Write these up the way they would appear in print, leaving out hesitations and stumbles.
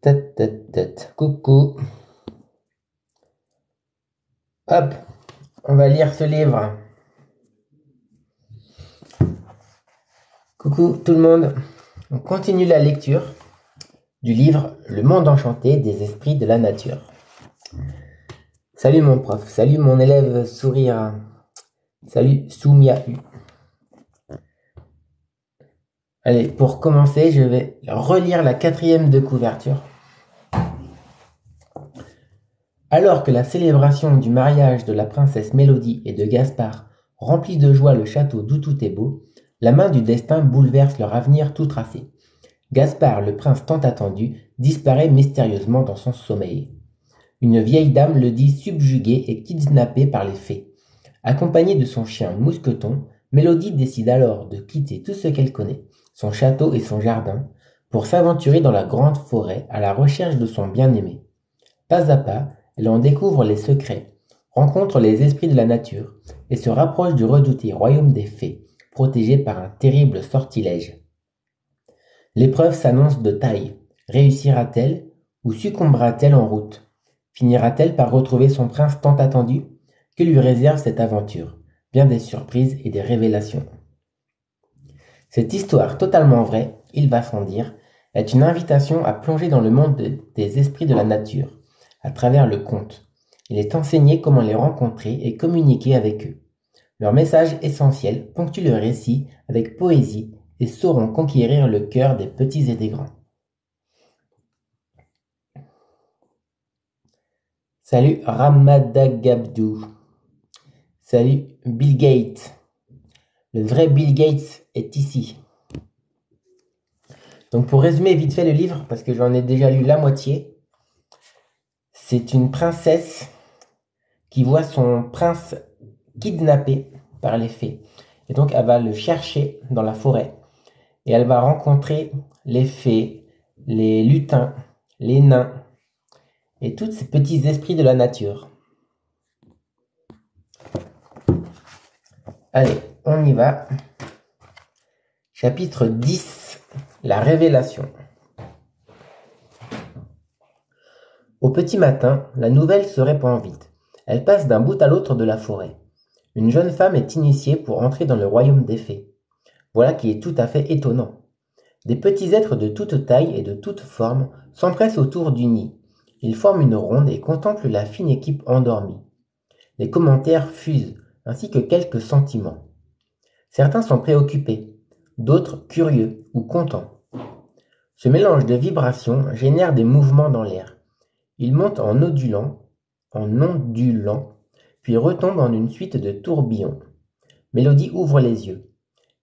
Tête, tête, tête. Coucou. Hop, on va lire ce livre. Coucou tout le monde. On continue la lecture du livre Le monde enchanté des esprits de la nature. Salut mon prof, salut mon élève sourire. Salut Soumia U. Allez, pour commencer, je vais relire la 4e de couverture. Alors que la célébration du mariage de la princesse Mélodie et de Gaspard remplit de joie le château d'où tout est beau, la main du destin bouleverse leur avenir tout tracé. Gaspard, le prince tant attendu, disparaît mystérieusement dans son sommeil. Une vieille dame le dit subjugué et kidnappé par les fées. Accompagnée de son chien Mousqueton, Mélodie décide alors de quitter tout ce qu'elle connaît, son château et son jardin, pour s'aventurer dans la grande forêt à la recherche de son bien-aimé. Pas à pas, elle en découvre les secrets, rencontre les esprits de la nature et se rapproche du redouté royaume des fées, protégé par un terrible sortilège. L'épreuve s'annonce de taille. Réussira-t-elle ou succombera-t-elle en route? Finira-t-elle par retrouver son prince tant attendu? Que lui réserve cette aventure? Bien des surprises et des révélations. Cette histoire totalement vraie, il va sans dire, est une invitation à plonger dans le monde des esprits de la nature, à travers le conte. Il est enseigné comment les rencontrer et communiquer avec eux. Leur message essentiel ponctue le récit avec poésie et sauront conquérir le cœur des petits et des grands. Salut Ramadagabdou. Salut Bill Gates. Le vrai Bill Gates est ici. Donc pour résumer vite fait le livre, parce que j'en ai déjà lu la moitié, c'est une princesse qui voit son prince kidnappé par les fées. Et donc elle va le chercher dans la forêt. Et elle va rencontrer les fées, les lutins, les nains, et tous ces petits esprits de la nature. Allez, on y va. Chapitre 10. La révélation. Au petit matin, la nouvelle se répand vite. Elle passe d'un bout à l'autre de la forêt. Une jeune femme est initiée pour entrer dans le royaume des fées. Voilà qui est tout à fait étonnant. Des petits êtres de toute taille et de toute forme s'empressent autour du nid. Ils forment une ronde et contemplent la fine équipe endormie. Les commentaires fusent, ainsi que quelques sentiments. Certains sont préoccupés, d'autres curieux ou contents. Ce mélange de vibrations génère des mouvements dans l'air. Ils montent en ondulant, puis retombent en une suite de tourbillons. Mélodie ouvre les yeux.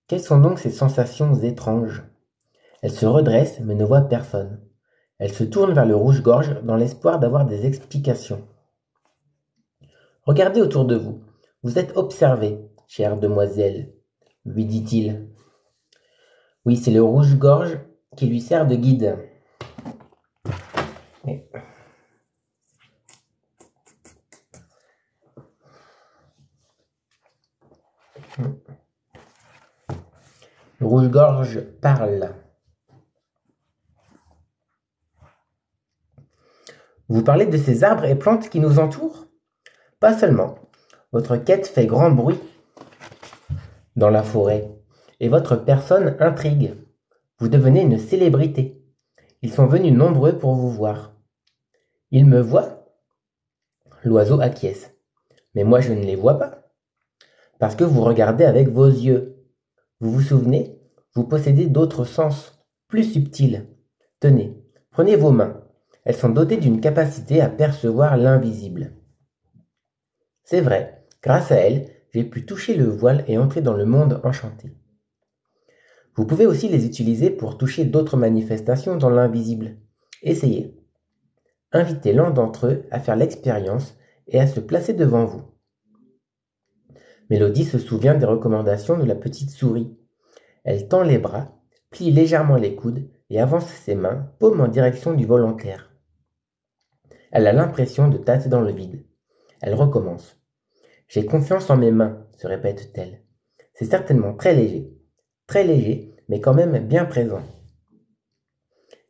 Quelles sont donc ces sensations étranges? Elle se redresse mais ne voit personne. Elle se tourne vers le rouge-gorge dans l'espoir d'avoir des explications. Regardez autour de vous. Vous êtes observée, chère demoiselle, lui dit-il. Oui, c'est le rouge-gorge qui lui sert de guide. Le rouge-gorge parle. Vous parlez de ces arbres et plantes qui nous entourent? Pas seulement. Votre quête fait grand bruit dans la forêt, et votre personne intrigue. Vous devenez une célébrité. Ils sont venus nombreux pour vous voir. Ils me voient? L'oiseau acquiesce. Mais moi je ne les vois pas. Parce que vous regardez avec vos yeux. Vous vous souvenez? Vous possédez d'autres sens, plus subtils. Tenez, prenez vos mains. Elles sont dotées d'une capacité à percevoir l'invisible. C'est vrai, grâce à elles, j'ai pu toucher le voile et entrer dans le monde enchanté. Vous pouvez aussi les utiliser pour toucher d'autres manifestations dans l'invisible. Essayez. Invitez l'un d'entre eux à faire l'expérience et à se placer devant vous. Mélodie se souvient des recommandations de la petite souris. Elle tend les bras, plie légèrement les coudes et avance ses mains, paume en direction du volontaire. Elle a l'impression de tâter dans le vide. Elle recommence. J'ai confiance en mes mains, se répète-t-elle. C'est certainement très léger, mais quand même bien présent.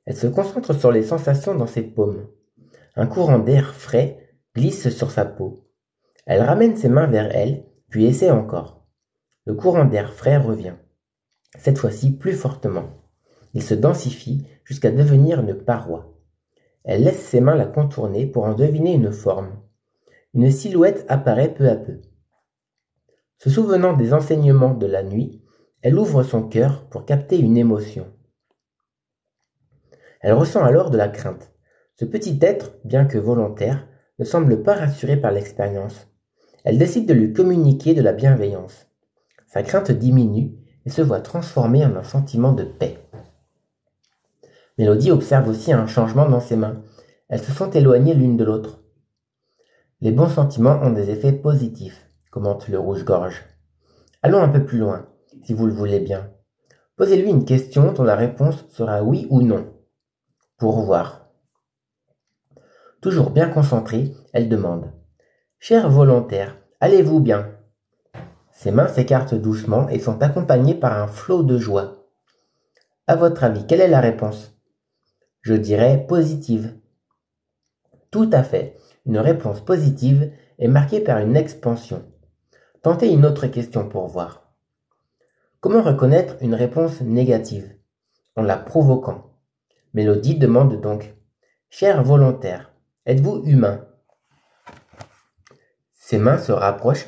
Elle se concentre sur les sensations dans ses paumes. Un courant d'air frais glisse sur sa peau. Elle ramène ses mains vers elle, puis essaie encore. Le courant d'air frais revient, cette fois-ci plus fortement. Il se densifie jusqu'à devenir une paroi. Elle laisse ses mains la contourner pour en deviner une forme. Une silhouette apparaît peu à peu. Se souvenant des enseignements de la nuit, elle ouvre son cœur pour capter une émotion. Elle ressent alors de la crainte. Ce petit être, bien que volontaire, ne semble pas rassuré par l'expérience. Elle décide de lui communiquer de la bienveillance. Sa crainte diminue et se voit transformée en un sentiment de paix. Mélodie observe aussi un changement dans ses mains. Elles se sont éloignées l'une de l'autre. Les bons sentiments ont des effets positifs, commente le rouge-gorge. Allons un peu plus loin, si vous le voulez bien. Posez-lui une question dont la réponse sera oui ou non. Pour voir. Toujours bien concentrée, elle demande. Cher volontaire, allez-vous bien? Ses mains s'écartent doucement et sont accompagnées par un flot de joie. À votre avis, quelle est la réponse? Je dirais positive. Tout à fait. Une réponse positive est marquée par une expansion. Tentez une autre question pour voir. Comment reconnaître une réponse négative? En la provoquant. Mélodie demande donc. Cher volontaire, êtes-vous humain? Ses mains se rapprochent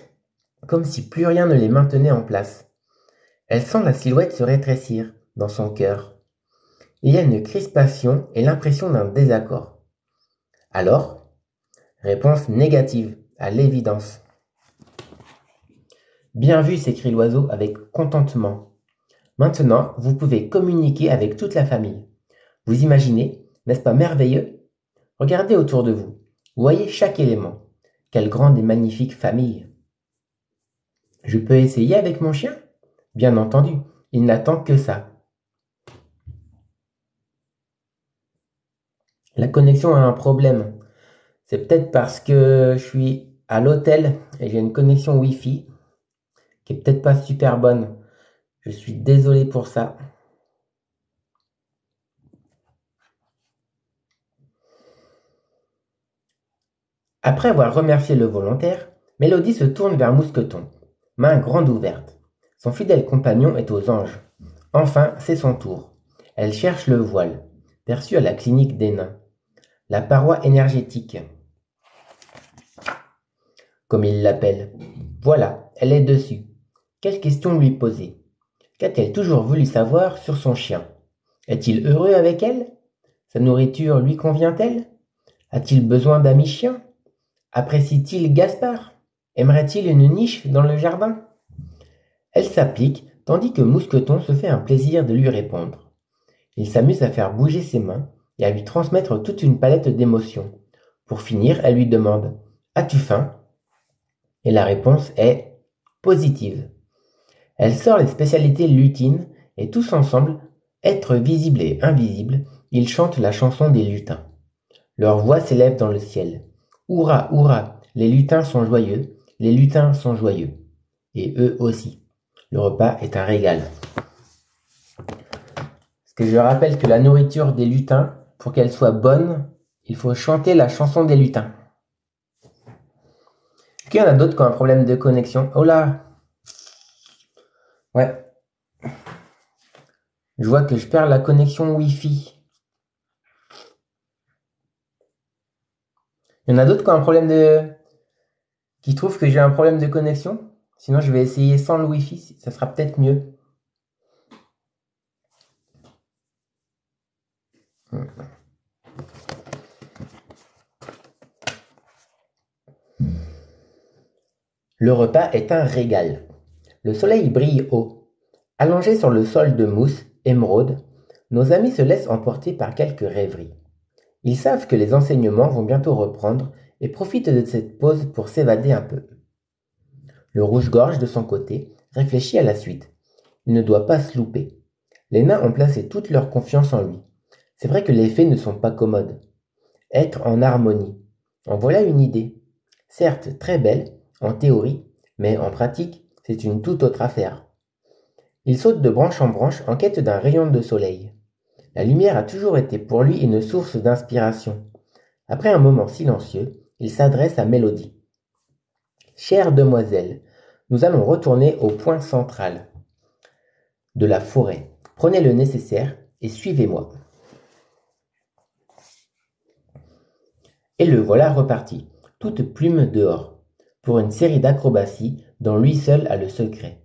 comme si plus rien ne les maintenait en place. Elle sent la silhouette se rétrécir dans son cœur. Il y a une crispation et l'impression d'un désaccord. Alors, réponse négative, à l'évidence. Bien vu, s'écrie l'oiseau avec contentement. Maintenant, vous pouvez communiquer avec toute la famille. Vous imaginez, n'est-ce pas merveilleux? Regardez autour de vous. Vous voyez chaque élément. Quelle grande et magnifique famille. Je peux essayer avec mon chien? Bien entendu, il n'attend que ça. La connexion a un problème. C'est peut-être parce que je suis à l'hôtel et j'ai une connexion Wi-Fi qui est peut-être pas super bonne. Je suis désolé pour ça. Après avoir remercié le volontaire, Mélodie se tourne vers Mousqueton, main grande ouverte. Son fidèle compagnon est aux anges. Enfin, c'est son tour. Elle cherche le voile, perçu à la clinique des nains. La paroi énergétique, comme il l'appelle. Voilà, elle est dessus. Quelle question lui poser? Qu'a-t-elle toujours voulu savoir sur son chien? Est-il heureux avec elle? Sa nourriture lui convient-elle? A-t-il besoin d'amis chiens? Apprécie-t-il Gaspard? Aimerait-il une niche dans le jardin? Elle s'applique, tandis que Mousqueton se fait un plaisir de lui répondre. Il s'amuse à faire bouger ses mains et à lui transmettre toute une palette d'émotions. Pour finir, elle lui demande « As-tu faim ?» Et la réponse est positive. Elle sort les spécialités lutines et tous ensemble, êtres visibles et invisibles, ils chantent la chanson des lutins. Leur voix s'élève dans le ciel. Hurrah, hurrah, les lutins sont joyeux, les lutins sont joyeux. Et eux aussi. Le repas est un régal. Parce que je rappelle que la nourriture des lutins, pour qu'elle soit bonne, il faut chanter la chanson des lutins. Est-ce qu'il y en a d'autres qui ont un problème de connexion? Oh là! Ouais. Je vois que je perds la connexion Wi-Fi. Il y en a d'autres qui ont un problème de... qui trouvent que j'ai un problème de connexion? Sinon, je vais essayer sans le Wi-Fi, ça sera peut-être mieux. Le repas est un régal. Le soleil brille haut. Allongés sur le sol de mousse, émeraude, nos amis se laissent emporter par quelques rêveries. Ils savent que les enseignements vont bientôt reprendre et profitent de cette pause pour s'évader un peu. Le rouge-gorge, de son côté, réfléchit à la suite. Il ne doit pas se louper. Les nains ont placé toute leur confiance en lui. C'est vrai que les fées ne sont pas commodes. Être en harmonie. En voilà une idée. Certes très belle, en théorie, mais en pratique, c'est une toute autre affaire. Il saute de branche en branche en quête d'un rayon de soleil. La lumière a toujours été pour lui une source d'inspiration. Après un moment silencieux, il s'adresse à Mélodie. Chère demoiselle, nous allons retourner au point central de la forêt. Prenez le nécessaire et suivez-moi. Et le voilà reparti, toute plume dehors, pour une série d'acrobaties dont lui seul a le secret.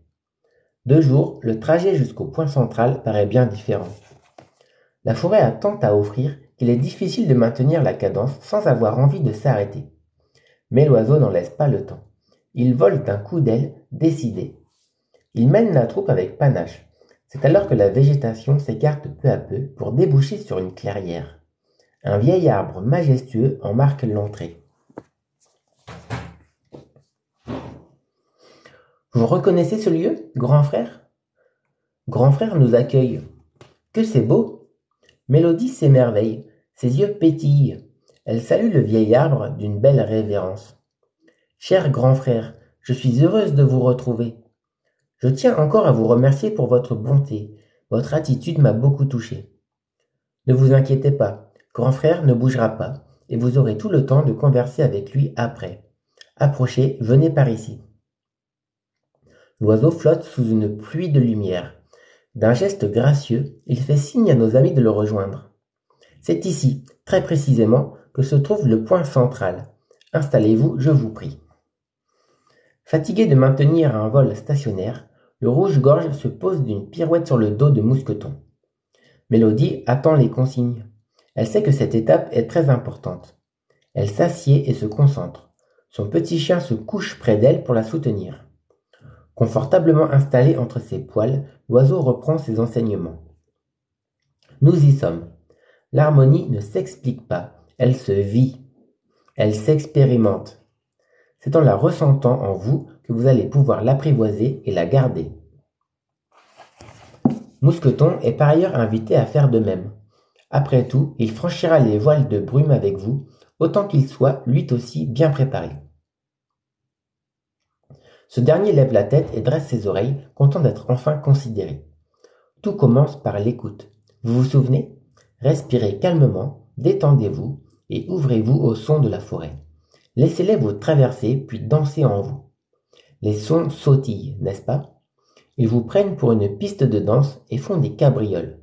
De jour, le trajet jusqu'au point central paraît bien différent. La forêt a tant à offrir qu'il est difficile de maintenir la cadence sans avoir envie de s'arrêter. Mais l'oiseau n'en laisse pas le temps. Il vole d'un coup d'aile décidé. Il mène la troupe avec panache. C'est alors que la végétation s'écarte peu à peu pour déboucher sur une clairière. Un vieil arbre majestueux en marque l'entrée. Vous reconnaissez ce lieu, grand frère? Grand frère nous accueille. Que c'est beau! Mélodie s'émerveille, ses yeux pétillent. Elle salue le vieil arbre d'une belle révérence. Cher grand frère, je suis heureuse de vous retrouver. Je tiens encore à vous remercier pour votre bonté. Votre attitude m'a beaucoup touché. Ne vous inquiétez pas, grand frère ne bougera pas, et vous aurez tout le temps de converser avec lui après. Approchez, venez par ici. L'oiseau flotte sous une pluie de lumière. D'un geste gracieux, il fait signe à nos amis de le rejoindre. C'est ici, très précisément, que se trouve le point central. Installez-vous, je vous prie. Fatigué de maintenir un vol stationnaire, le rouge-gorge se pose d'une pirouette sur le dos de Mousqueton. Mélodie attend les consignes. Elle sait que cette étape est très importante. Elle s'assied et se concentre. Son petit chien se couche près d'elle pour la soutenir. Confortablement installé entre ses poils, l'oiseau reprend ses enseignements. Nous y sommes. L'harmonie ne s'explique pas, elle se vit. Elle s'expérimente. C'est en la ressentant en vous que vous allez pouvoir l'apprivoiser et la garder. Mousqueton est par ailleurs invité à faire de même. Après tout, il franchira les voiles de brume avec vous, autant qu'il soit, lui aussi, bien préparé. Ce dernier lève la tête et dresse ses oreilles, content d'être enfin considéré. Tout commence par l'écoute. Vous vous souvenez? Respirez calmement, détendez-vous et ouvrez-vous au son de la forêt. Laissez-les vous traverser puis danser en vous. Les sons sautillent, n'est-ce pas? Ils vous prennent pour une piste de danse et font des cabrioles.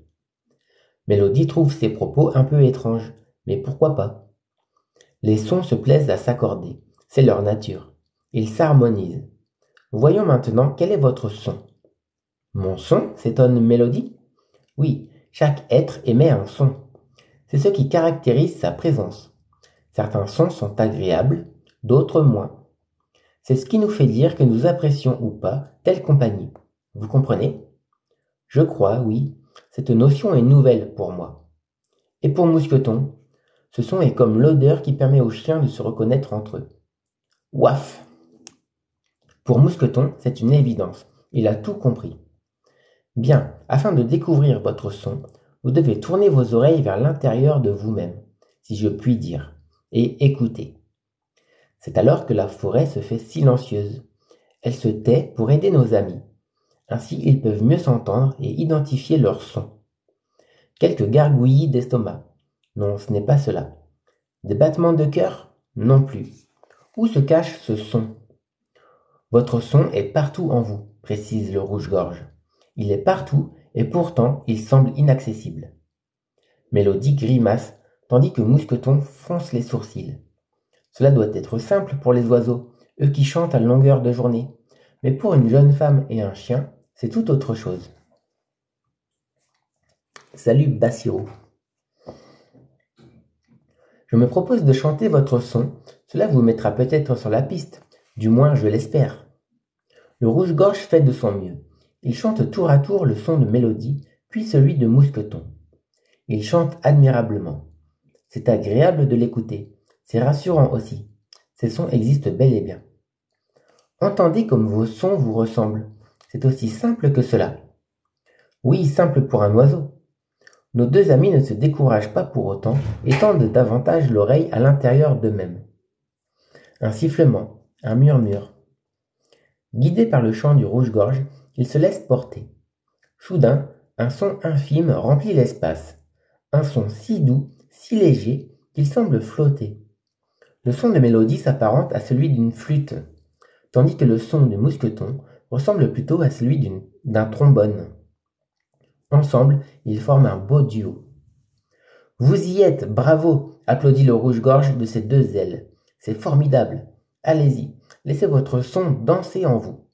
Mélodie trouve ces propos un peu étranges, mais pourquoi pas? Les sons se plaisent à s'accorder, c'est leur nature. Ils s'harmonisent. Voyons maintenant quel est votre son. Mon son? S'étonne Mélodie. Oui, chaque être émet un son. C'est ce qui caractérise sa présence. Certains sons sont agréables, d'autres moins. C'est ce qui nous fait dire que nous apprécions ou pas telle compagnie. Vous comprenez? Je crois, oui, cette notion est nouvelle pour moi. Et pour Mousqueton, ce son est comme l'odeur qui permet aux chiens de se reconnaître entre eux. Ouaf! Pour Mousqueton, c'est une évidence. Il a tout compris. Bien, afin de découvrir votre son, vous devez tourner vos oreilles vers l'intérieur de vous-même, si je puis dire, et écouter. C'est alors que la forêt se fait silencieuse. Elle se tait pour aider nos amis. Ainsi, ils peuvent mieux s'entendre et identifier leur son. Quelques gargouillis d'estomac. Non, ce n'est pas cela. Des battements de cœur? Non plus. Où se cache ce son? Votre son est partout en vous, précise le rouge-gorge. Il est partout et pourtant il semble inaccessible. Mélodie grimace, tandis que Mousqueton fronce les sourcils. Cela doit être simple pour les oiseaux, eux qui chantent à longueur de journée. Mais pour une jeune femme et un chien, c'est tout autre chose. Salut Bassirou. Je me propose de chanter votre son, cela vous mettra peut-être sur la piste, du moins je l'espère. Le rouge-gorge fait de son mieux. Il chante tour à tour le son de Mélodie, puis celui de Mousqueton. Il chante admirablement. C'est agréable de l'écouter, c'est rassurant aussi. Ces sons existent bel et bien. Entendez comme vos sons vous ressemblent. C'est aussi simple que cela. Oui, simple pour un oiseau. Nos deux amis ne se découragent pas pour autant et tendent davantage l'oreille à l'intérieur d'eux-mêmes. Un sifflement, un murmure. Guidés par le chant du rouge-gorge, ils se laissent porter. Soudain, un son infime remplit l'espace. un son si doux, si léger, qu'il semble flotter. Le son de Mélodie s'apparente à celui d'une flûte, tandis que le son de Mousqueton ressemble plutôt à celui d'un trombone. Ensemble, ils forment un beau duo. Vous y êtes, bravo, applaudit le rouge-gorge de ses deux ailes. C'est formidable. Allez-y, laissez votre son danser en vous.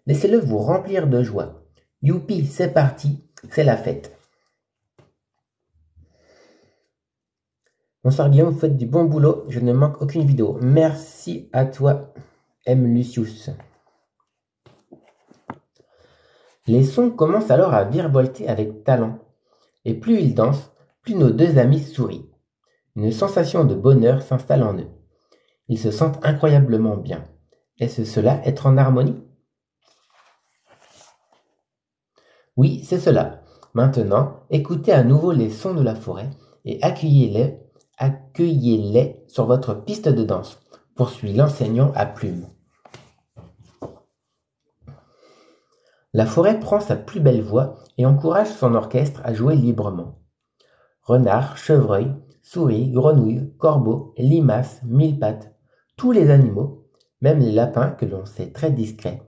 Laissez-le vous remplir de joie. Youpi, c'est parti, c'est la fête. Bonsoir Guillaume, vous faites du bon boulot, je ne manque aucune vidéo. Merci à toi, M. Lucius. Les sons commencent alors à virevolter avec talent. Et plus ils dansent, plus nos deux amis sourient. Une sensation de bonheur s'installe en eux. Ils se sentent incroyablement bien. Est-ce cela, être en harmonie? Oui, c'est cela. Maintenant, écoutez à nouveau les sons de la forêt et accueillez-les sur votre piste de danse, poursuit l'enseignant à plumes. La forêt prend sa plus belle voix et encourage son orchestre à jouer librement. Renards, chevreuils, souris, grenouilles, corbeaux, limaces, mille-pattes, tous les animaux, même les lapins que l'on sait très discrets,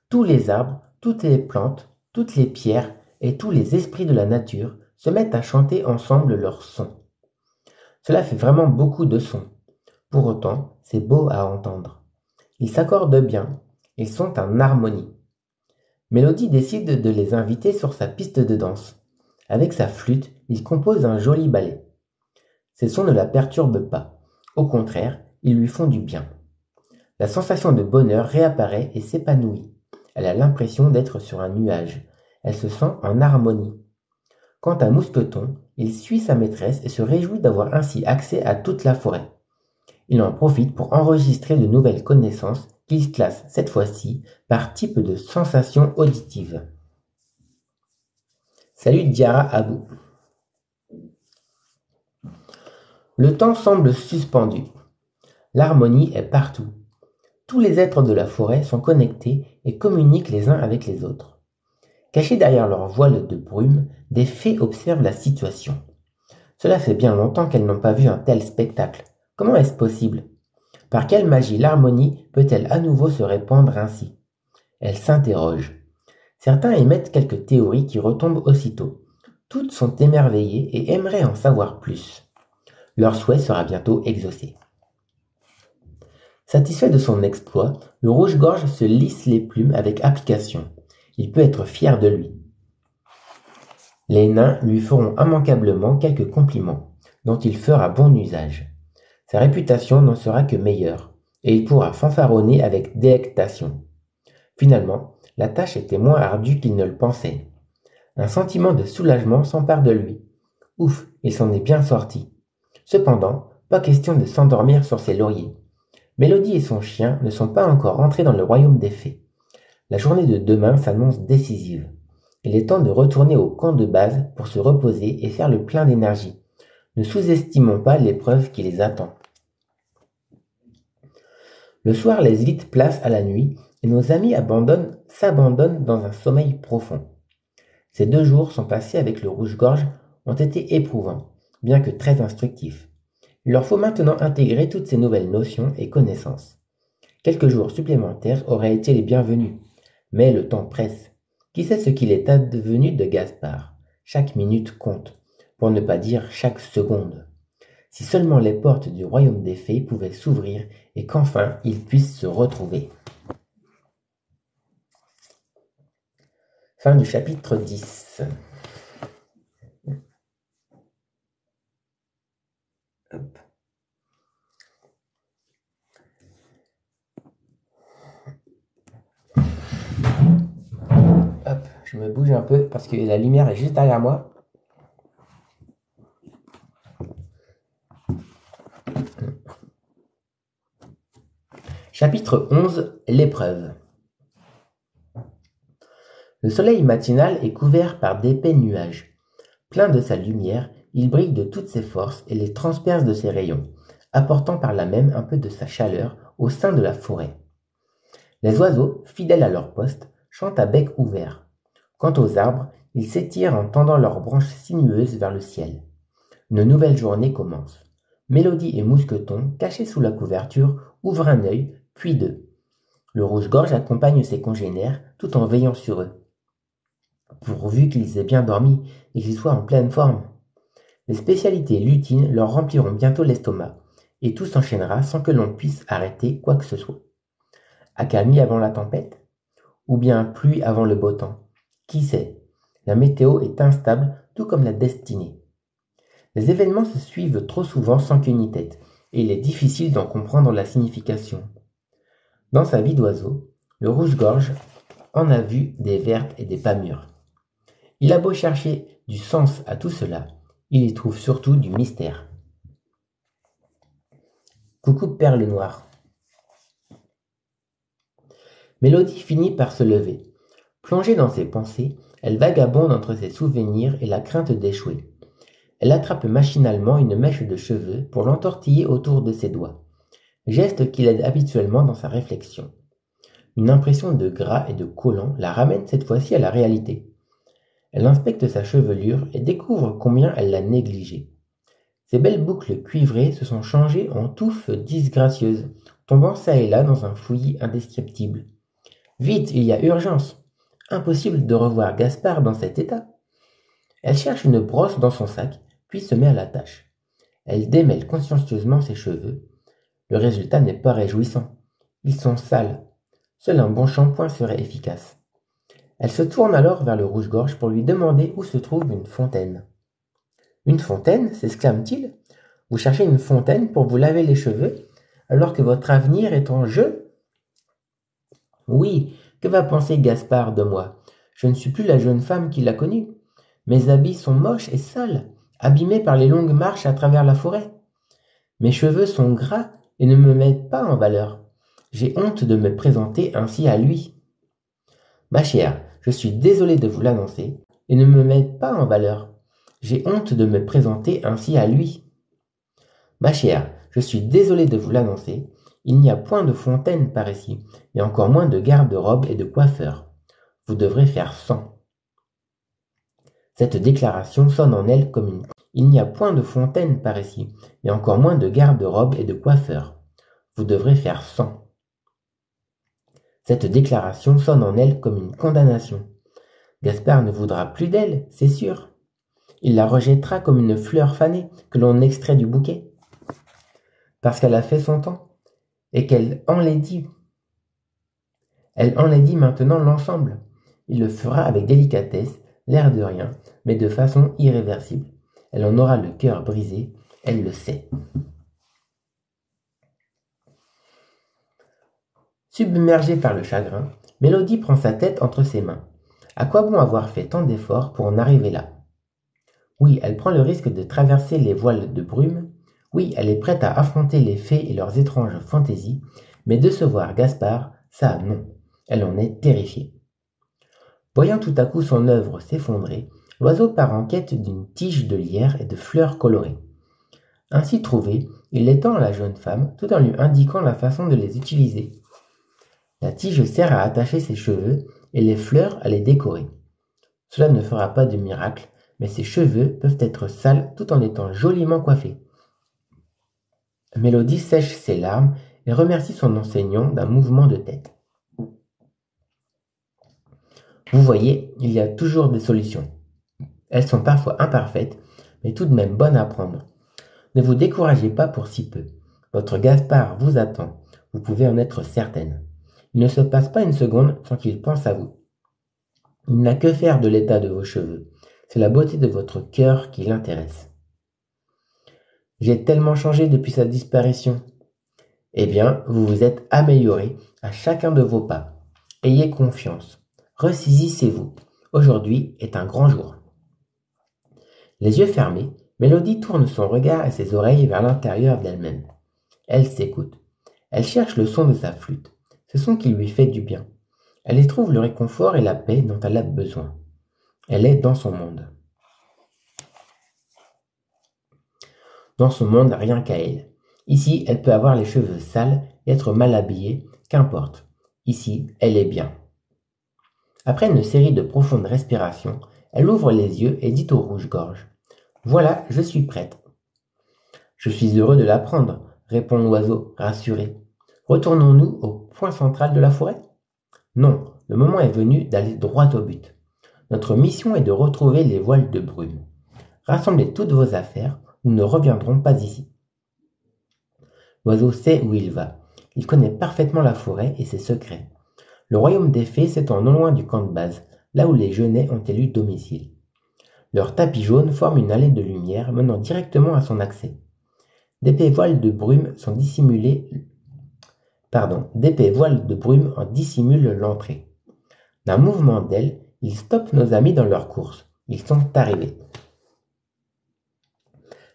tous les arbres, toutes les plantes, toutes les pierres et tous les esprits de la nature se mettent à chanter ensemble leurs sons. Cela fait vraiment beaucoup de sons. Pour autant, c'est beau à entendre. Ils s'accordent bien, ils sont en harmonie. Mélodie décide de les inviter sur sa piste de danse. Avec sa flûte, il compose un joli ballet. Ces sons ne la perturbent pas. Au contraire, ils lui font du bien. La sensation de bonheur réapparaît et s'épanouit. Elle a l'impression d'être sur un nuage. Elle se sent en harmonie. Quant à Mousqueton, il suit sa maîtresse et se réjouit d'avoir ainsi accès à toute la forêt. Il en profite pour enregistrer de nouvelles connaissances qu'il classe cette fois-ci par type de sensation auditive. Salut Diara Abou. Le temps semble suspendu. L'harmonie est partout. Tous les êtres de la forêt sont connectés et communiquent les uns avec les autres. Cachés derrière leur voile de brume, des fées observent la situation. Cela fait bien longtemps qu'elles n'ont pas vu un tel spectacle. Comment est-ce possible? Par quelle magie l'harmonie peut-elle à nouveau se répandre ainsi? Elles s'interrogent. Certains émettent quelques théories qui retombent aussitôt. Toutes sont émerveillées et aimeraient en savoir plus. Leur souhait sera bientôt exaucé. Satisfait de son exploit, le rouge-gorge se lisse les plumes avec application. Il peut être fier de lui. Les nains lui feront immanquablement quelques compliments, dont il fera bon usage. Sa réputation n'en sera que meilleure, et il pourra fanfaronner avec délectation. Finalement, la tâche était moins ardue qu'il ne le pensait. Un sentiment de soulagement s'empare de lui. Ouf, il s'en est bien sorti. Cependant, pas question de s'endormir sur ses lauriers. Mélodie et son chien ne sont pas encore entrés dans le royaume des fées. La journée de demain s'annonce décisive. Il est temps de retourner au camp de base pour se reposer et faire le plein d'énergie. Ne sous-estimons pas l'épreuve qui les attend. Le soir laisse vite place à la nuit et nos amis s'abandonnent dans un sommeil profond. Ces 2 jours sont passés avec le rouge-gorge ont été éprouvants, bien que très instructifs. Il leur faut maintenant intégrer toutes ces nouvelles notions et connaissances. Quelques jours supplémentaires auraient été les bienvenus, mais le temps presse. Qui sait ce qu'il est advenu de Gaspard? Chaque minute compte, pour ne pas dire chaque seconde. Si seulement les portes du royaume des fées pouvaient s'ouvrir et qu'enfin ils puissent se retrouver. Fin du chapitre 10. Hop. Hop, je me bouge un peu parce que la lumière est juste derrière moi. Chapitre 11. L'épreuve. Le soleil matinal est couvert par d'épais nuages. Plein de sa lumière, il brille de toutes ses forces et les transperce de ses rayons, apportant par là même un peu de sa chaleur au sein de la forêt. Les oiseaux, fidèles à leur poste, chantent à bec ouvert. Quant aux arbres, ils s'étirent en tendant leurs branches sinueuses vers le ciel. Une nouvelle journée commence. Mélodie et Mousqueton, cachés sous la couverture, ouvrent un œil, puis deux. Le rouge-gorge accompagne ses congénères tout en veillant sur eux, pourvu qu'ils aient bien dormi et qu'ils soient en pleine forme. Les spécialités lutines leur rempliront bientôt l'estomac, et tout s'enchaînera sans que l'on puisse arrêter quoi que ce soit. Accalmie avant la tempête? Ou bien pluie avant le beau temps? Qui sait? La météo est instable, tout comme la destinée. Les événements se suivent trop souvent sans queue ni tête, et il est difficile d'en comprendre la signification. Dans sa vie d'oiseau, le rouge-gorge en a vu des vertes et des pas mûres. Il a beau chercher du sens à tout cela, il y trouve surtout du mystère. Coucou Perle Noire. Mélodie finit par se lever. Plongée dans ses pensées, elle vagabonde entre ses souvenirs et la crainte d'échouer. Elle attrape machinalement une mèche de cheveux pour l'entortiller autour de ses doigts, geste qui l'aide habituellement dans sa réflexion. Une impression de gras et de collant la ramène cette fois-ci à la réalité. Elle inspecte sa chevelure et découvre combien elle l'a négligée. Ses belles boucles cuivrées se sont changées en touffes disgracieuses, tombant çà et là dans un fouillis indescriptible. Vite, il y a urgence! Impossible de revoir Gaspard dans cet état. Elle cherche une brosse dans son sac, puis se met à la tâche. Elle démêle consciencieusement ses cheveux. Le résultat n'est pas réjouissant. Ils sont sales. Seul un bon shampoing serait efficace. Elle se tourne alors vers le rouge-gorge pour lui demander où se trouve une fontaine. Une fontaine? S'exclame-t-il. Vous cherchez une fontaine pour vous laver les cheveux, alors que votre avenir est en jeu? Oui, que va penser Gaspard de moi? Je ne suis plus la jeune femme qu'il a connue. Mes habits sont moches et sales, abîmés par les longues marches à travers la forêt. Mes cheveux sont gras et ne me mettent pas en valeur. J'ai honte de me présenter ainsi à lui. Ma chère, je suis désolé de vous l'annoncer, et ne me mette pas en valeur. J'ai honte de me présenter ainsi à lui. Ma chère, je suis désolé de vous l'annoncer, il n'y a point de fontaine par ici, et encore moins de garde-robe et de coiffeur. Vous devrez faire sans. Cette déclaration sonne en elle comme une... Il n'y a point de fontaine par ici, et encore moins de garde-robe et de coiffeur. Vous devrez faire sans. Cette déclaration sonne en elle comme une condamnation. Gaspard ne voudra plus d'elle, c'est sûr. Il la rejettera comme une fleur fanée que l'on extrait du bouquet. Parce qu'elle a fait son temps, et qu'elle enlaidit. Elle enlaidit maintenant l'ensemble. Il le fera avec délicatesse, l'air de rien, mais de façon irréversible. Elle en aura le cœur brisé, elle le sait. Submergée par le chagrin, Mélodie prend sa tête entre ses mains. À quoi bon avoir fait tant d'efforts pour en arriver là? Oui, elle prend le risque de traverser les voiles de brume. Oui, elle est prête à affronter les fées et leurs étranges fantaisies, mais de se voir Gaspard, ça non. Elle en est terrifiée. Voyant tout à coup son œuvre s'effondrer, l'oiseau part en quête d'une tige de lierre et de fleurs colorées. Ainsi trouvé, il les tend à la jeune femme tout en lui indiquant la façon de les utiliser. La tige sert à attacher ses cheveux et les fleurs à les décorer. Cela ne fera pas de miracle, mais ses cheveux peuvent être sales tout en étant joliment coiffés. Mélodie sèche ses larmes et remercie son enseignant d'un mouvement de tête. Vous voyez, il y a toujours des solutions. Elles sont parfois imparfaites, mais tout de même bonnes à prendre. Ne vous découragez pas pour si peu. Votre Gaspard vous attend, vous pouvez en être certaine. Il ne se passe pas une seconde sans qu'il pense à vous. Il n'a que faire de l'état de vos cheveux. C'est la beauté de votre cœur qui l'intéresse. J'ai tellement changé depuis sa disparition. Eh bien, vous vous êtes amélioré à chacun de vos pas. Ayez confiance. Ressaisissez-vous. Aujourd'hui est un grand jour. Les yeux fermés, Mélodie tourne son regard et ses oreilles vers l'intérieur d'elle-même. Elle s'écoute. Elle cherche le son de sa flûte, ce son qui lui fait du bien. Elle y trouve le réconfort et la paix dont elle a besoin. Elle est dans son monde. Dans son monde, rien qu'à elle. Ici, elle peut avoir les cheveux sales et être mal habillée, qu'importe. Ici, elle est bien. Après une série de profondes respirations, elle ouvre les yeux et dit au rouge-gorge : « Voilà, je suis prête. Je suis heureux de l'apprendre, répond l'oiseau, rassuré. Retournons-nous au point central de la forêt? Non, le moment est venu d'aller droit au but. Notre mission est de retrouver les voiles de brume. Rassemblez toutes vos affaires, nous ne reviendrons pas ici. L'oiseau sait où il va. Il connaît parfaitement la forêt et ses secrets. Le royaume des fées s'étend non loin du camp de base, là où les genêts ont élu domicile. Leur tapis jaune forme une allée de lumière menant directement à son accès. D'épais voiles de brume en dissimulent l'entrée. D'un mouvement d'aile, ils stoppent nos amis dans leur course. Ils sont arrivés.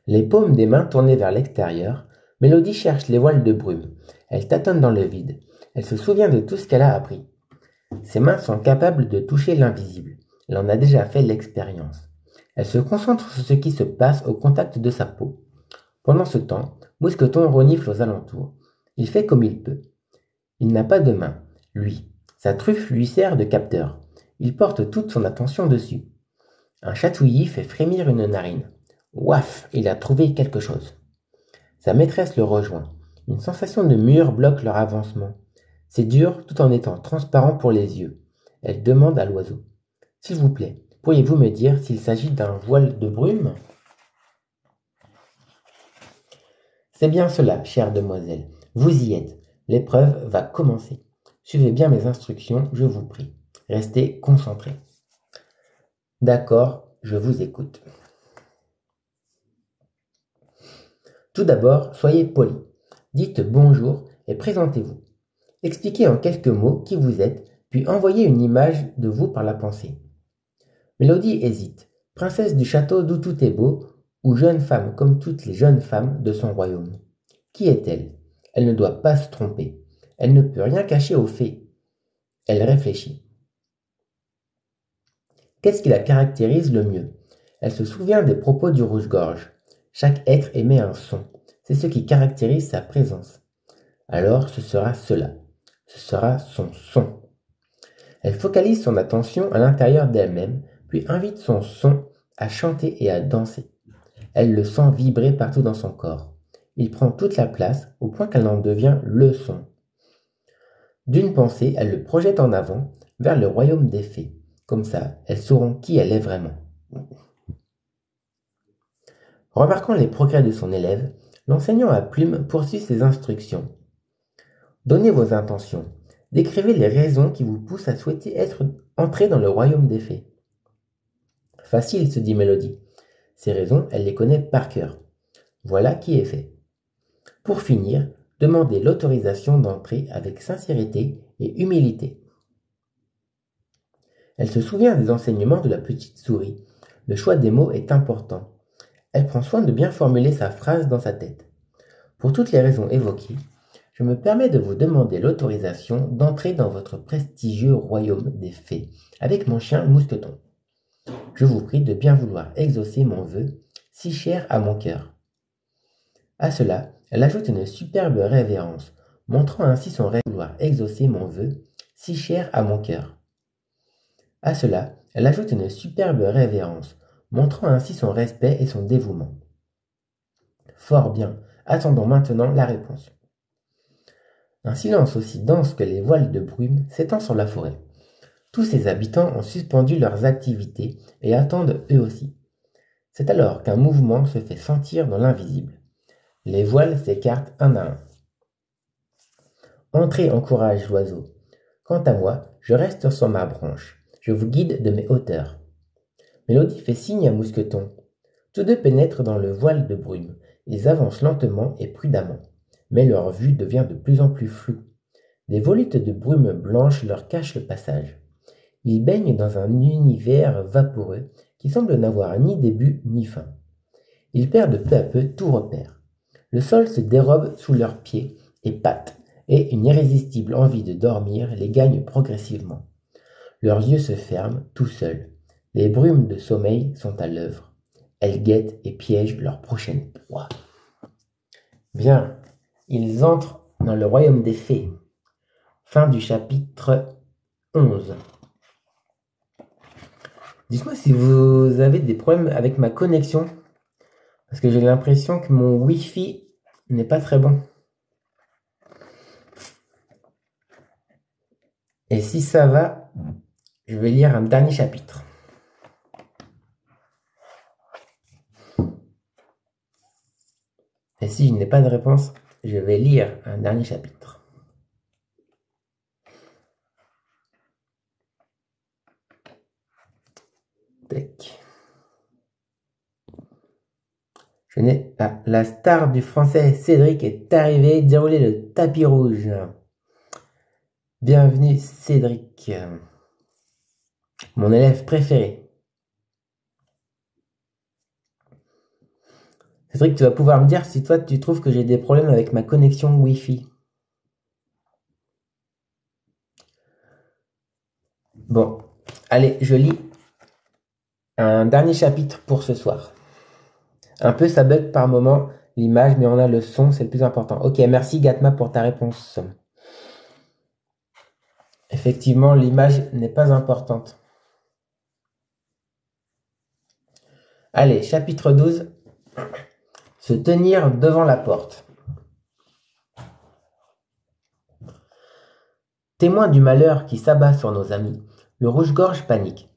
Les paumes des mains tournées vers l'extérieur, Mélodie cherche les voiles de brume. Elle tâtonne dans le vide. Elle se souvient de tout ce qu'elle a appris. Ses mains sont capables de toucher l'invisible. Elle en a déjà fait l'expérience. Elle se concentre sur ce qui se passe au contact de sa peau. Pendant ce temps, Mousqueton renifle aux alentours. Il fait comme il peut. Il n'a pas de main, lui. Sa truffe lui sert de capteur. Il porte toute son attention dessus. Un chatouillis fait frémir une narine. Ouaf, il a trouvé quelque chose. Sa maîtresse le rejoint. Une sensation de mur bloque leur avancement. C'est dur tout en étant transparent pour les yeux. Elle demande à l'oiseau. S'il vous plaît, pourriez-vous me dire s'il s'agit d'un voile de brume? C'est bien cela, chère demoiselle. Vous y êtes. L'épreuve va commencer. Suivez bien mes instructions, je vous prie. Restez concentrés. D'accord, je vous écoute. Tout d'abord, soyez poli. Dites bonjour et présentez-vous. Expliquez en quelques mots qui vous êtes, puis envoyez une image de vous par la pensée. Mélodie hésite. Princesse du château d'où tout est beau, ou jeune femme comme toutes les jeunes femmes de son royaume. Qui est-elle? Elle ne doit pas se tromper. Elle ne peut rien cacher aux fées. Elle réfléchit. Qu'est-ce qui la caractérise le mieux? Elle se souvient des propos du rouge-gorge. Chaque être émet un son. C'est ce qui caractérise sa présence. Alors ce sera cela. Ce sera son son. Elle focalise son attention à l'intérieur d'elle-même, puis invite son son à chanter et à danser. Elle le sent vibrer partout dans son corps. Il prend toute la place au point qu'elle en devient le son. D'une pensée, elle le projette en avant, vers le royaume des fées. Comme ça, elles sauront qui elle est vraiment. Remarquant les progrès de son élève, l'enseignant à plume poursuit ses instructions. Donnez vos intentions. Décrivez les raisons qui vous poussent à souhaiter entrer dans le royaume des fées. Facile, se dit Mélodie. Ces raisons, elle les connaît par cœur. Voilà qui est fait. Pour finir, demandez l'autorisation d'entrer avec sincérité et humilité. Elle se souvient des enseignements de la petite souris. Le choix des mots est important. Elle prend soin de bien formuler sa phrase dans sa tête. Pour toutes les raisons évoquées, je me permets de vous demander l'autorisation d'entrer dans votre prestigieux royaume des fées avec mon chien Mousqueton. Je vous prie de bien vouloir exaucer mon vœu, si cher à mon cœur. À cela, elle ajoute une superbe révérence, montrant ainsi son rêve de vouloir exaucer mon vœu, si cher à mon cœur. À cela, elle ajoute une superbe révérence, montrant ainsi son respect et son dévouement. Fort bien, attendons maintenant la réponse. Un silence aussi dense que les voiles de brume s'étend sur la forêt. Tous ses habitants ont suspendu leurs activités et attendent eux aussi. C'est alors qu'un mouvement se fait sentir dans l'invisible. Les voiles s'écartent un à un. Entrez, encourage l'oiseau. Quant à moi, je reste sur ma branche. Je vous guide de mes hauteurs. Mélodie fait signe à Mousqueton. Tous deux pénètrent dans le voile de brume. Ils avancent lentement et prudemment. Mais leur vue devient de plus en plus floue. Des volutes de brume blanche leur cachent le passage. Ils baignent dans un univers vaporeux qui semble n'avoir ni début ni fin. Ils perdent peu à peu tout repère. Le sol se dérobe sous leurs pieds et pattes, et une irrésistible envie de dormir les gagne progressivement. Leurs yeux se ferment tout seuls. Les brumes de sommeil sont à l'œuvre. Elles guettent et piègent leur prochaine proie. Bien, ils entrent dans le royaume des fées. Fin du chapitre 11. Dites-moi si vous avez des problèmes avec ma connexion, Parce que j'ai l'impression que mon Wi-Fi n'est pas très bon. Et si ça va, je vais lire un dernier chapitre. Et si je n'ai pas de réponse, je vais lire un dernier chapitre. Tac. La star du français Cédric est arrivé, dérouler le tapis rouge. Bienvenue Cédric, mon élève préféré. Cédric, tu vas pouvoir me dire si toi tu trouves que j'ai des problèmes avec ma connexion Wi-Fi. Bon, allez, je lis un dernier chapitre pour ce soir. Un peu ça bug par moment, l'image, mais on a le son, c'est le plus important. Ok, merci Gatma pour ta réponse. Effectivement, l'image n'est pas importante. Allez, chapitre 12. Se tenir devant la porte. Témoin du malheur qui s'abat sur nos amis, le rouge-gorge panique.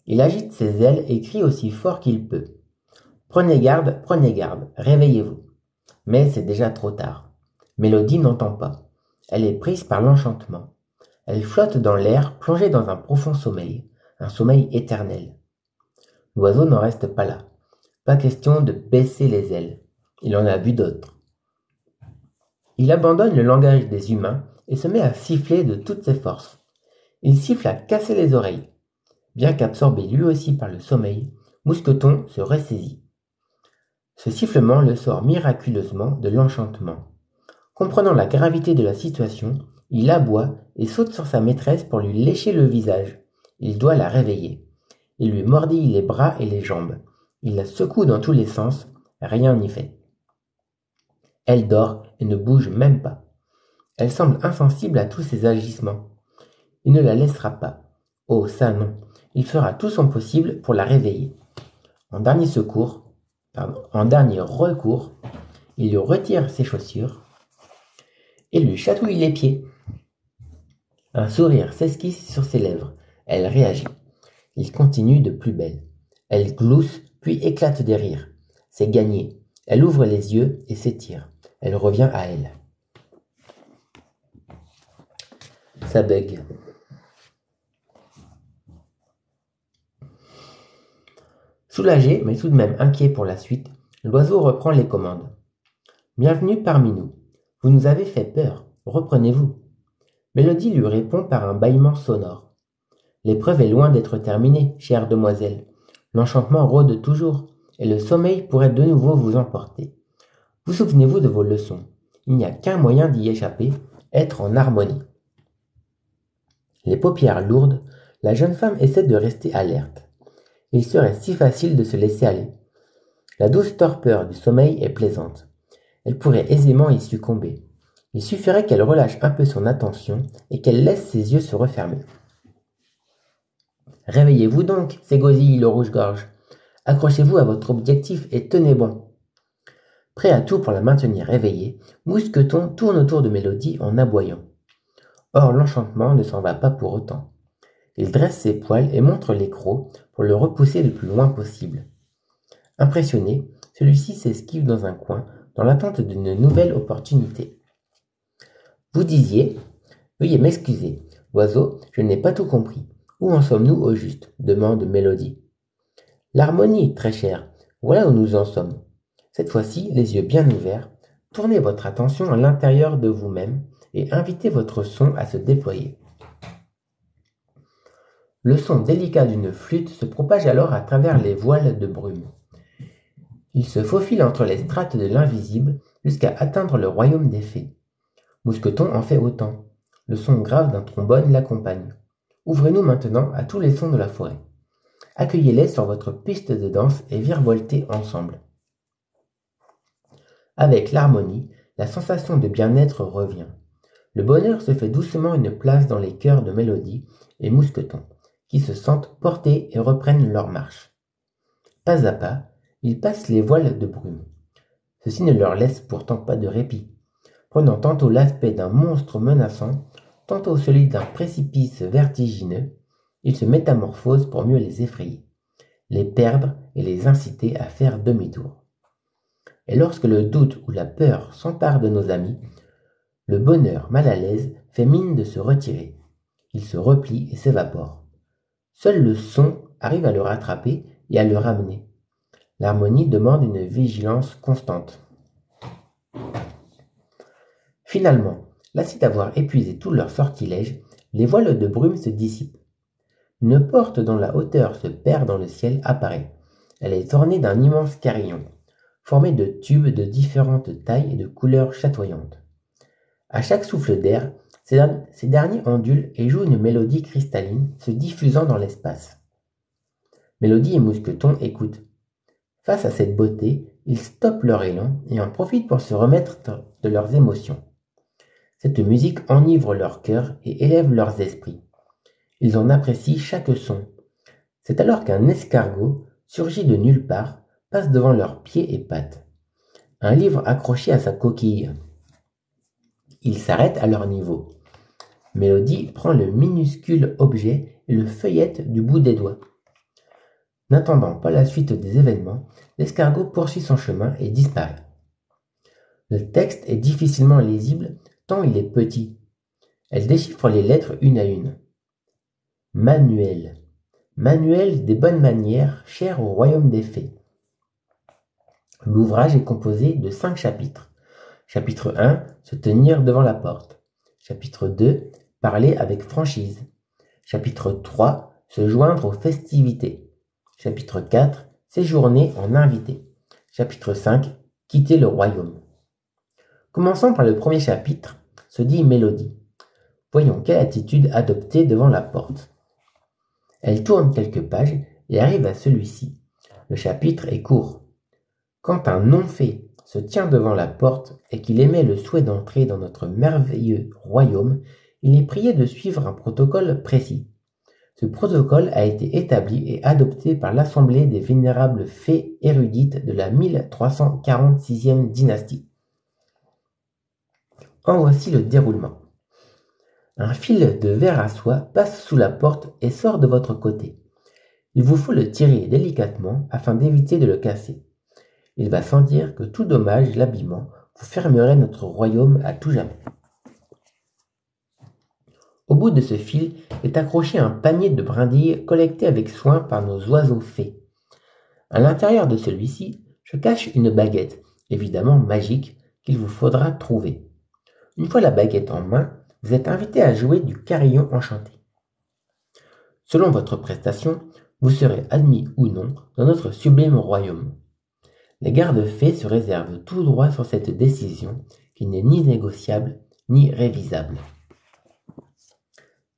Il agite ses ailes et crie aussi fort qu'il peut. Prenez garde, réveillez-vous. Mais c'est déjà trop tard. Mélodie n'entend pas. Elle est prise par l'enchantement. Elle flotte dans l'air, plongée dans un profond sommeil, un sommeil éternel. L'oiseau n'en reste pas là. Pas question de baisser les ailes. Il en a vu d'autres. Il abandonne le langage des humains et se met à siffler de toutes ses forces. Il siffle à casser les oreilles. Bien qu'absorbé lui aussi par le sommeil, Mousqueton se ressaisit. Ce sifflement le sort miraculeusement de l'enchantement. Comprenant la gravité de la situation, il aboie et saute sur sa maîtresse pour lui lécher le visage. Il doit la réveiller. Il lui mordille les bras et les jambes. Il la secoue dans tous les sens. Rien n'y fait. Elle dort et ne bouge même pas. Elle semble insensible à tous ses agissements. Il ne la laissera pas. Oh, ça non. Il fera tout son possible pour la réveiller. En dernier recours, il lui retire ses chaussures et lui chatouille les pieds. Un sourire s'esquisse sur ses lèvres. Elle réagit. Il continue de plus belle. Elle glousse, puis éclate de rire. C'est gagné. Elle ouvre les yeux et s'étire. Elle revient à elle. Ça bug. Soulagé, mais tout de même inquiet pour la suite, l'oiseau reprend les commandes. Bienvenue parmi nous. Vous nous avez fait peur. Reprenez-vous. Mélodie lui répond par un bâillement sonore. L'épreuve est loin d'être terminée, chère demoiselle. L'enchantement rôde toujours, et le sommeil pourrait de nouveau vous emporter. Vous souvenez-vous de vos leçons. Il n'y a qu'un moyen d'y échapper, être en harmonie. Les paupières lourdes, la jeune femme essaie de rester alerte. Il serait si facile de se laisser aller. La douce torpeur du sommeil est plaisante. Elle pourrait aisément y succomber. Il suffirait qu'elle relâche un peu son attention et qu'elle laisse ses yeux se refermer. Réveillez-vous donc, s'égosille le rouge-gorge. Accrochez-vous à votre objectif et tenez bon. Prêt à tout pour la maintenir éveillée, Mousqueton tourne autour de Mélodie en aboyant. Or l'enchantement ne s'en va pas pour autant. Il dresse ses poils et montre les crocs pour le repousser le plus loin possible. Impressionné, celui-ci s'esquive dans un coin dans l'attente d'une nouvelle opportunité. Vous disiez, veuillez m'excuser, l'oiseau, je n'ai pas tout compris. Où en sommes-nous au juste demande Mélodie. L'harmonie, très cher, voilà où nous en sommes. Cette fois-ci, les yeux bien ouverts, tournez votre attention à l'intérieur de vous-même et invitez votre son à se déployer. Le son délicat d'une flûte se propage alors à travers les voiles de brume. Il se faufile entre les strates de l'invisible jusqu'à atteindre le royaume des fées. Mousqueton en fait autant. Le son grave d'un trombone l'accompagne. Ouvrez-nous maintenant à tous les sons de la forêt. Accueillez-les sur votre piste de danse et virevoltez ensemble. Avec l'harmonie, la sensation de bien-être revient. Le bonheur se fait doucement une place dans les cœurs de Mélodie et Mousqueton, qui se sentent portés et reprennent leur marche. Pas à pas, Ils passent les voiles de brume. Ceci ne leur laisse pourtant pas de répit. Prenant tantôt l'aspect d'un monstre menaçant, tantôt celui d'un précipice vertigineux, ils se métamorphosent pour mieux les effrayer, les perdre et les inciter à faire demi-tour. Et lorsque le doute ou la peur s'empare de nos amis, le bonheur mal à l'aise fait mine de se retirer. Il se replie et s'évapore. Seul le son arrive à le rattraper et à le ramener. L'harmonie demande une vigilance constante. Finalement, lassés d'avoir épuisé tous leurs sortilèges, les voiles de brume se dissipent. Une porte dont la hauteur se perd dans le ciel apparaît. Elle est ornée d'un immense carillon, formé de tubes de différentes tailles et de couleurs chatoyantes. À chaque souffle d'air, ces derniers ondulent et jouent une mélodie cristalline se diffusant dans l'espace. Mélodie et Mousqueton écoutent. Face à cette beauté, ils stoppent leur élan et en profitent pour se remettre de leurs émotions. Cette musique enivre leur cœur et élève leurs esprits. Ils en apprécient chaque son. C'est alors qu'un escargot, surgi de nulle part, passe devant leurs pieds et pattes. Un livre accroché à sa coquille. Il s'arrête à leur niveau. Mélodie prend le minuscule objet et le feuillette du bout des doigts. N'attendant pas la suite des événements, l'escargot poursuit son chemin et disparaît. Le texte est difficilement lisible tant il est petit. Elle déchiffre les lettres une à une. Manuel. Manuel des bonnes manières, cher au royaume des fées. L'ouvrage est composé de 5 chapitres. Chapitre 1, se tenir devant la porte. Chapitre 2, parler avec franchise. Chapitre 3, se joindre aux festivités. Chapitre 4, séjourner en invité. Chapitre 5, quitter le royaume. Commençons par le premier chapitre, se dit Mélodie. Voyons quelle attitude adopter devant la porte. Elle tourne quelques pages et arrive à celui-ci. Le chapitre est court. Quand un non-fait se tient devant la porte et qu'il émet le souhait d'entrer dans notre merveilleux royaume, il est prié de suivre un protocole précis. Ce protocole a été établi et adopté par l'Assemblée des vénérables fées érudites de la 1346e dynastie. En voici le déroulement. Un fil de verre à soie passe sous la porte et sort de votre côté. Il vous faut le tirer délicatement afin d'éviter de le casser. Il va sans dire que tout dommage l'habillement vous fermerait notre royaume à tout jamais. Au bout de ce fil est accroché un panier de brindilles collecté avec soin par nos oiseaux fées. À l'intérieur de celui-ci, je cache une baguette, évidemment magique, qu'il vous faudra trouver. Une fois la baguette en main, vous êtes invité à jouer du carillon enchanté. Selon votre prestation, vous serez admis ou non dans notre sublime royaume. Les gardes-fées se réservent tout droit sur cette décision qui n'est ni négociable ni révisable.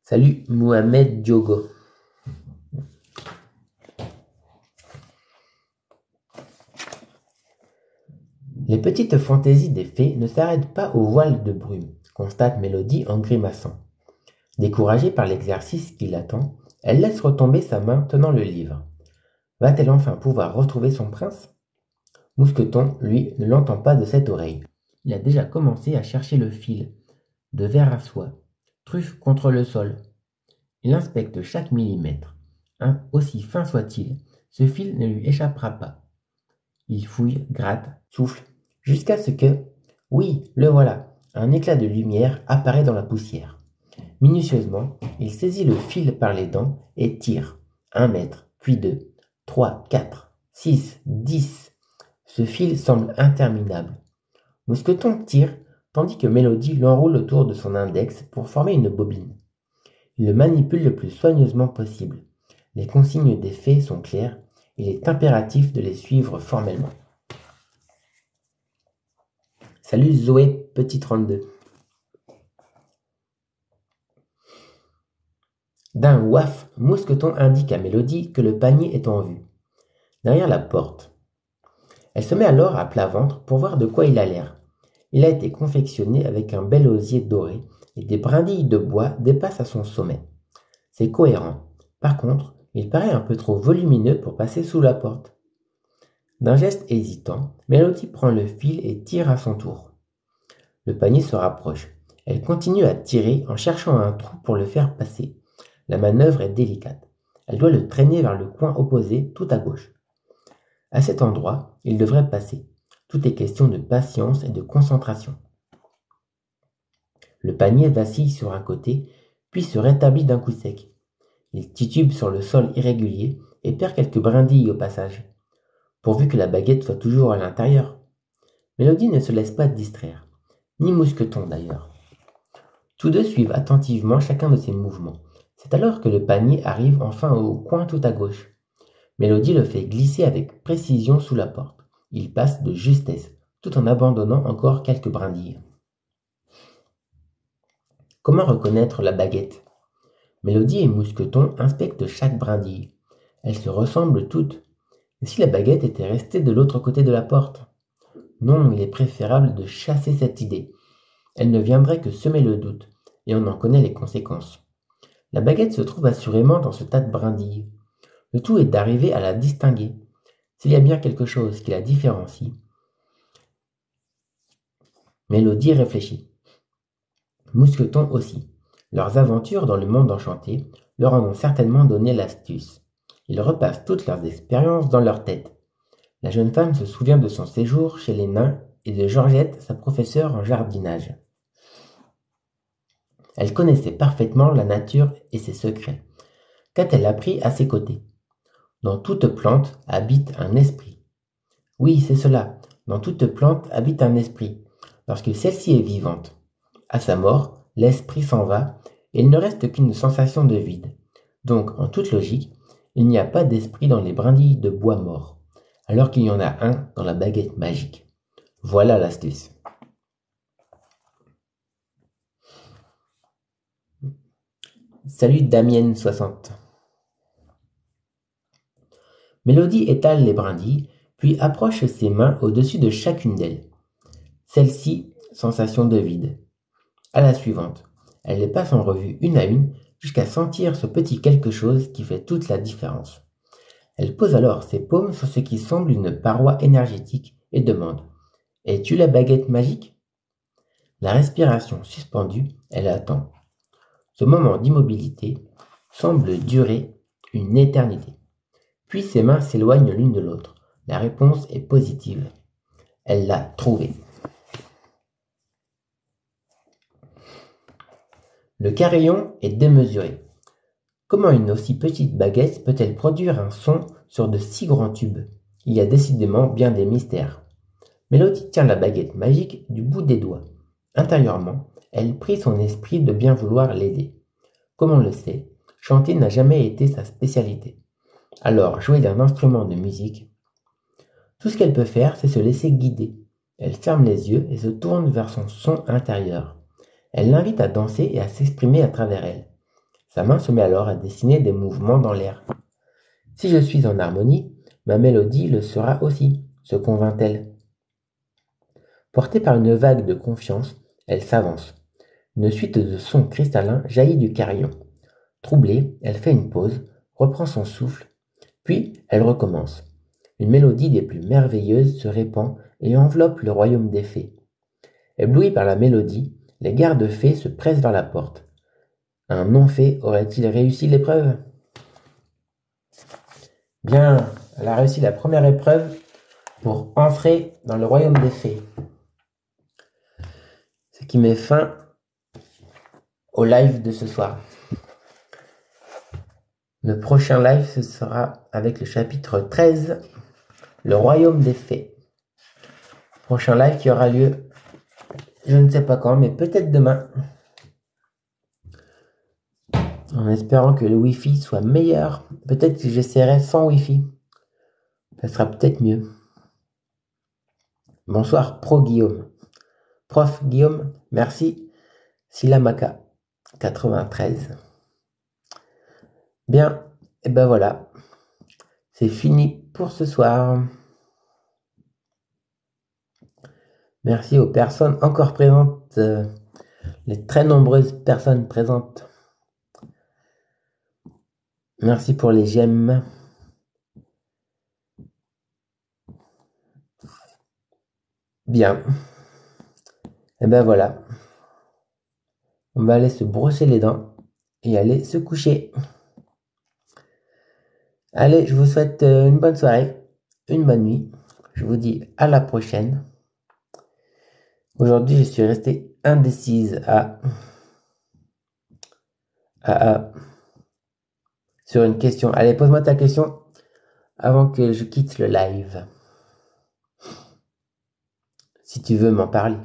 Salut Mohamed Diogo. Les petites fantaisies des fées ne s'arrêtent pas aux voiles de brume, constate Mélodie en grimaçant. Découragée par l'exercice qui l'attend, elle laisse retomber sa main tenant le livre. Va-t-elle enfin pouvoir retrouver son prince ? Mousqueton, lui, ne l'entend pas de cette oreille. Il a déjà commencé à chercher le fil, de verre à soie, truffe contre le sol. Il inspecte chaque millimètre. Aussi fin soit-il, ce fil ne lui échappera pas. Il fouille, gratte, souffle, jusqu'à ce que... Oui, le voilà. Un éclat de lumière apparaît dans la poussière. Minutieusement, il saisit le fil par les dents et tire. 1 mètre, puis 2, 3, 4, 6, 10. Ce fil semble interminable. Mousqueton tire, tandis que Mélodie l'enroule autour de son index pour former une bobine. Il le manipule le plus soigneusement possible. Les consignes des fées sont claires, il est impératif de les suivre formellement. Salut Zoé, petit 32. D'un ouaf, Mousqueton indique à Mélodie que le panier est en vue, derrière la porte. Elle se met alors à plat ventre pour voir de quoi il a l'air. Il a été confectionné avec un bel osier doré et des brindilles de bois dépassent à son sommet. C'est cohérent. Par contre, il paraît un peu trop volumineux pour passer sous la porte. D'un geste hésitant, Mélodie prend le fil et tire à son tour. Le panier se rapproche. Elle continue à tirer en cherchant un trou pour le faire passer. La manœuvre est délicate. Elle doit le traîner vers le coin opposé, tout à gauche. À cet endroit, il devrait passer. Tout est question de patience et de concentration. Le panier vacille sur un côté, puis se rétablit d'un coup sec. Il titube sur le sol irrégulier et perd quelques brindilles au passage, pourvu que la baguette soit toujours à l'intérieur. Mélodie ne se laisse pas distraire, ni Mousqueton d'ailleurs. Tous deux suivent attentivement chacun de ses mouvements. C'est alors que le panier arrive enfin au coin tout à gauche. Mélodie le fait glisser avec précision sous la porte. Il passe de justesse, tout en abandonnant encore quelques brindilles. Comment reconnaître la baguette? Mélodie et Mousqueton inspectent chaque brindille. Elles se ressemblent toutes. Et si la baguette était restée de l'autre côté de la porte? Non, il est préférable de chasser cette idée. Elle ne viendrait que semer le doute, et on en connaît les conséquences. La baguette se trouve assurément dans ce tas de brindilles. Le tout est d'arriver à la distinguer. S'il y a bien quelque chose qui la différencie. Mélodie réfléchit. Mousqueton aussi. Leurs aventures dans le monde enchanté leur en ont certainement donné l'astuce. Ils repassent toutes leurs expériences dans leur tête. La jeune femme se souvient de son séjour chez les nains et de Georgette, sa professeure en jardinage. Elle connaissait parfaitement la nature et ses secrets. Qu'a-t-elle appris à ses côtés? Dans toute plante habite un esprit. Oui, c'est cela. Dans toute plante habite un esprit, lorsque celle-ci est vivante. À sa mort, l'esprit s'en va, et il ne reste qu'une sensation de vide. Donc, en toute logique, il n'y a pas d'esprit dans les brindilles de bois mort, alors qu'il y en a un dans la baguette magique. Voilà l'astuce. Salut Damienne60. Mélodie étale les brindilles, puis approche ses mains au-dessus de chacune d'elles. Celle-ci, sensation de vide. À la suivante. Elle les passe en revue une à une jusqu'à sentir ce petit quelque chose qui fait toute la différence. Elle pose alors ses paumes sur ce qui semble une paroi énergétique et demande: Es-tu la baguette magique? La respiration suspendue, elle attend. Ce moment d'immobilité semble durer une éternité. Puis ses mains s'éloignent l'une de l'autre. La réponse est positive. Elle l'a trouvé. Le carillon est démesuré. Comment une aussi petite baguette peut-elle produire un son sur de si grands tubes? Il y a décidément bien des mystères. Mélodie tient la baguette magique du bout des doigts. Intérieurement, elle prie son esprit de bien vouloir l'aider. Comme on le sait, chanter n'a jamais été sa spécialité. Alors, jouer d'un instrument de musique, tout ce qu'elle peut faire, c'est se laisser guider. Elle ferme les yeux et se tourne vers son son intérieur. Elle l'invite à danser et à s'exprimer à travers elle. Sa main se met alors à dessiner des mouvements dans l'air. Si je suis en harmonie, ma mélodie le sera aussi, se convainc-elle. Portée par une vague de confiance, elle s'avance. Une suite de sons cristallins jaillit du carillon. Troublée, elle fait une pause, reprend son souffle, puis elle recommence. Une mélodie des plus merveilleuses se répand et enveloppe le royaume des fées. Éblouis par la mélodie, les gardes-fées se pressent vers la porte. Un non-fée aurait-il réussi l'épreuve? Bien, elle a réussi la première épreuve pour entrer dans le royaume des fées. Ce qui met fin au live de ce soir. Le prochain live, ce sera avec le chapitre 13, le royaume des fées. Prochain live qui aura lieu, je ne sais pas quand, mais peut-être demain. En espérant que le Wi-Fi soit meilleur. Peut-être que j'essaierai sans Wi-Fi. Ça sera peut-être mieux. Bonsoir, Pro Guillaume. Prof Guillaume, merci. Silamaka, 93. Bien, et ben voilà. C'est fini pour ce soir. Merci aux personnes encore présentes, les très nombreuses personnes présentes. Merci pour les j'aime. Bien. Et ben voilà. On va aller se brosser les dents et aller se coucher. Allez, je vous souhaite une bonne soirée, une bonne nuit. Je vous dis à la prochaine. Aujourd'hui, je suis restée indécise à sur une question. Allez, pose-moi ta question avant que je quitte le live. Si tu veux m'en parler.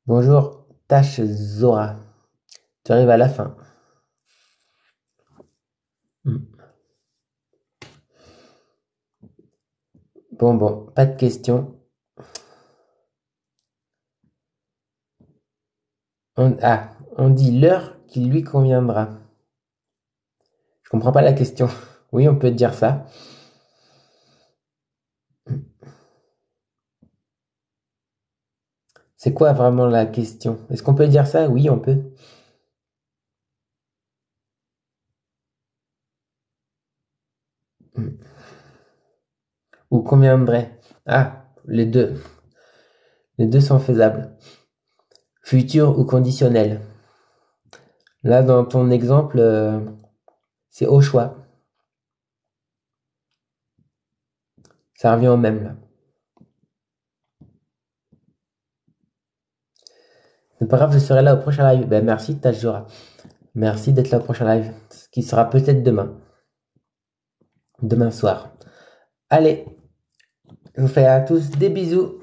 Bonjour, Tache Zora. Tu arrives à la fin. Bon, pas de questions. On dit l'heure qui lui conviendra. Je comprends pas la question. Oui, on peut dire ça. C'est quoi vraiment la question? Est-ce qu'on peut dire ça? Oui, on peut. Ou conviendrait? Ah, les deux. Les deux sont faisables. Futur ou conditionnel. Là, dans ton exemple, c'est au choix. Ça revient au même, là. C'est pas grave, je serai là au prochain live. Ben, merci, Tajora. Merci d'être là au prochain live, ce qui sera peut-être demain. Demain soir. Allez, je vous fais à tous des bisous.